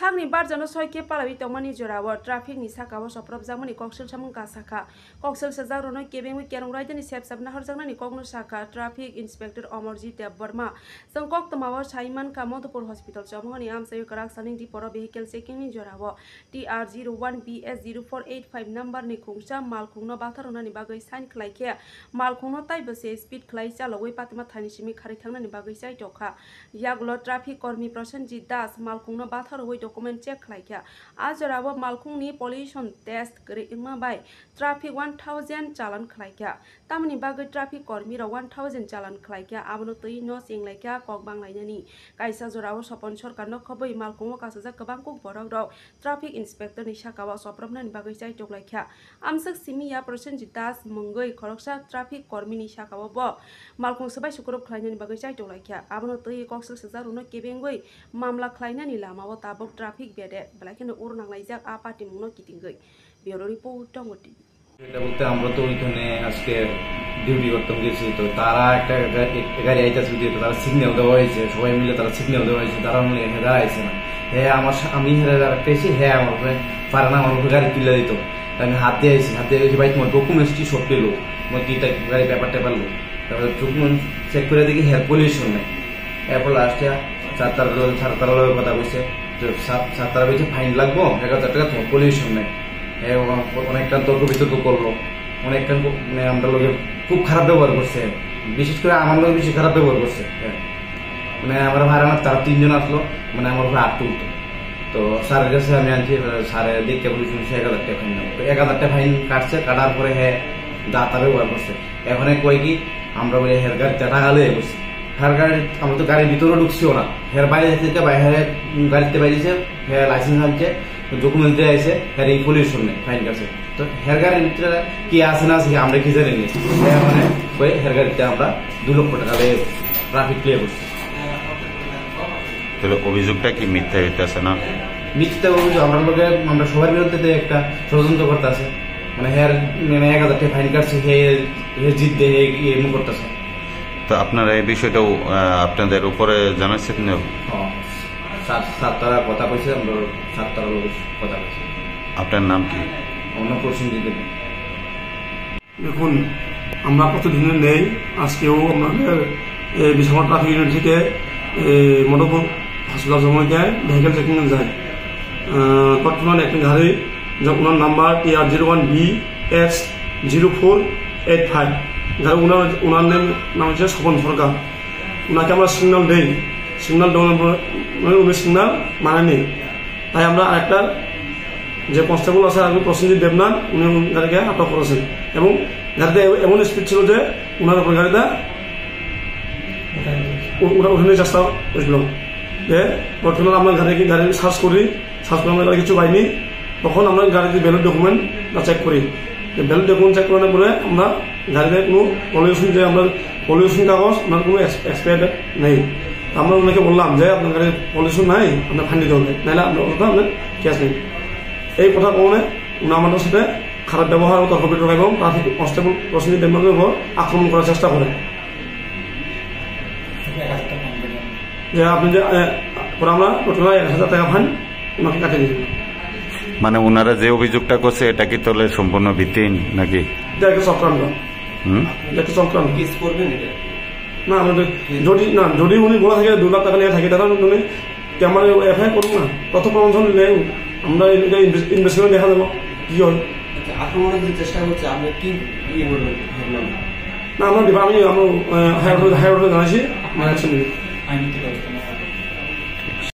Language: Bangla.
Sakni barjano soike palawi tongmani jorawo traffic ni sakao soprop jamani koksel samung ka saka koksel sajaro no kebeng wi kerong raidani sep sabna harjangna ni kogno saka traffic inspector Amarjit Burma sangkok tamawa Saiman ka Madhupur hospital jamani amsayu karak saning di poro vehicle checking ni jorawo TR01BS0485 number ni khungsa malkhungno batharona ni bagai sign khlaike malkhungno taibase speed khlai chalogoi patima thani simi khari thangna ni bagai sai tokha yagulo traffic kormi Prasenjit Das malkhungno batharoi document check khlaikya ajarawo malkhungni pollution test kringma bai traffic 1000 chalan khlaikya tamni bagai traffic kormi ra 1000 chalan khlaikya abono tui no singlaikya kokbang lainani kaisa jorawo sopon sarkar no khoboi malkhungo kasaja kabang kok borok rok traffic inspector ni sakawa sopromnani bagai chai toklaikya amsak simiya Prasenjit Das mungoi khoroksa traffic kormi ni sakawa bo malkhung sabai sukrop khlainani bagai chai toklaikya abono tui koksel sajaru no kebengoi mamla khlainani lamawo tabok traffic bede belakene urunang laijak apati mungno kitingoi bureau report tongoti এটা বলতে আমরা তো ওইখানে আজকে ডিউটি করতাম গেছি তো তারা একটা গাড়ি আইতাছে তো তারা সিগন্যাল দেওয়া হয়েছে সবাই মিলে তারা সিগন্যাল দেওয়া হয়েছে তারা মিলে হেরা আইছে না হ্যাঁ আমি হেরা পেয়েছি হ্যাঁ আমার উপরে পারে না আমার উপরে গাড়ি তুলে দিত আমি হাত দিয়ে আইছি হাত দিয়ে গেছি ভাই তোমার ডকুমেন্টসটি সব পেলো তোমার কিটা গাড়ি পেপারটা পারলো তারপরে ডকুমেন্ট চেক করে দেখি হেয়ার পলিউশন নেই এরপর লাস্টে সাতটার কথা বলছে সাতটার বলছে ফাইন লাগবো 1000 টাকা তোমার পলিউশন নেই অনেকটা তর্ক বিতর্ক করলো অনেকটা মানে আমরা লোকে খুব খারাপ ব্যবহার করছে বিশেষ করে আমার লোক বেশি খারাপ ব্যবহার করছে মানে আমার ভাড়া না তারা 3 জন আসলো মানে আমার উপরে হাত তুলতো তো স্যারের কাছে আমি আনছি স্যারে দেখতে বলি শুনছি 1000 টাকা ফাইন নেবো তো 1000 টাকা ফাইন কাটছে কাটার পরে হ্যাঁ দাঁতা ব্যবহার করছে এখন কয় কি আমরা বলি হের গাড়িতে টাকা লয়ে বসছি হের গাড়ি আমরা তো গাড়ির ভিতরে ঢুকছিও না হের বাইরে থেকে বাইরে গাড়িতে বাইরেছে হ্যাঁ লাইসেন্স আনছে ডকুমেন্ট দিয়ে আছে হের এই পলিউশন নেই ফাইন কাছে তো হের গাড়ির ভিতরে কি আছে না আছে আমরা কি জানি না মানে ওই হের গাড়িতে আমরা 2 লক্ষ টাকা দিয়ে ট্রাফিক ক্লিয়ার করছি তাহলে অভিযোগটা কি মিথ্যা হইতেছে না মিথ্যা অভিযোগ আমরা সবার বিরুদ্ধে একটা ষড়যন্ত্র করতেছে মানে হের মানে 1000 টাকা ফাইন কাটছে হে জিত দিয়ে এমন করতেছে তো আপনারা এই বিষয়টাও আপনাদের উপরে জানাচ্ছেন না সাতটার কথা কইছে আমরা সাতটার কথা কইছি আপনার নাম কি অন্য Prasenjit দেখুন আমরা প্রতিদিন নেই আজকেও আমাদের বিশাল ট্রাফিক ইউনিট থেকে মধুপুর হসপিটাল সময়তে ভেহিকেল চেকিং যায় বর্তমানে একটি গাড়ি ওনার নাম্বার TR01BS0485 গাড়ি ওনার নাম হচ্ছে স্বপন সরকার ওনাকে আমরা সিগন্যাল দেই সিগন্যাল দেওয়ার পরে উনি সিগন্যাল মানেনি তাই আমরা আরেকটা যে কনস্টেবল আছে Prasenjit দেবনাথ উনি গাড়িকে আটক করেছেন এবং গাড়িতে এমন স্পিড ছিল যে ওনার উপর গাড়িটা উঠানোর চেষ্টা করেছিল যে বর্তমানে আমরা গাড়ি সার্চ করি সার্চ করে আমরা কিছু পাইনি তখন আমরা গাড়িতে ভ্যালিড ডকুমেন্ট চেক করি ভ্যালিড ডকুমেন্ট চেক করার পরে আমরা গাড়িতে কোনো পলিউশন যে আমরা পলিউশন কাগজ ওনার কোনো এক্সপায়ার ডেট নেই আমরা ওনাকে বললাম যে আপনার গাড়ির পলিউশন নাই আপনার ফাইন দিতে হবে নাহলে আপনার ক্যাশ নেই এই কথা কারণে উনি আমাদের সাথে খারাপ ব্যবহার ও তর্ক বিতর্ক এবং ট্রাফিক কনস্টেবল Prasenjit দেবনাথের উপর আক্রমণ করার চেষ্টা করে যে আপনি যে আমরা প্রথমে 1000 টাকা ফাইন ওনাকে কাটিয়ে দিলেন মানে ওনারা যে অভিযোগটা করছে এটা কি তাহলে সম্পূর্ণ ভিত্তিহীন নাকি এটা একটা চক্রান্ত একটা চক্রান্ত কেস করবেন এটা না আমাদের যদি উনি বলা থাকে 2 লাখ টাকা নিয়ে থাকে তাহলে উনি আমরা এফআইআর করবো না তত প্রমাণ নেই আমরা ইনভেস্টিগেশন দেখা দেবো কি হয় আক্রমণের যে চেষ্টা হচ্ছে আপনি কি বলবেন না আমরা আমি হায়ার জানাইছি আইনি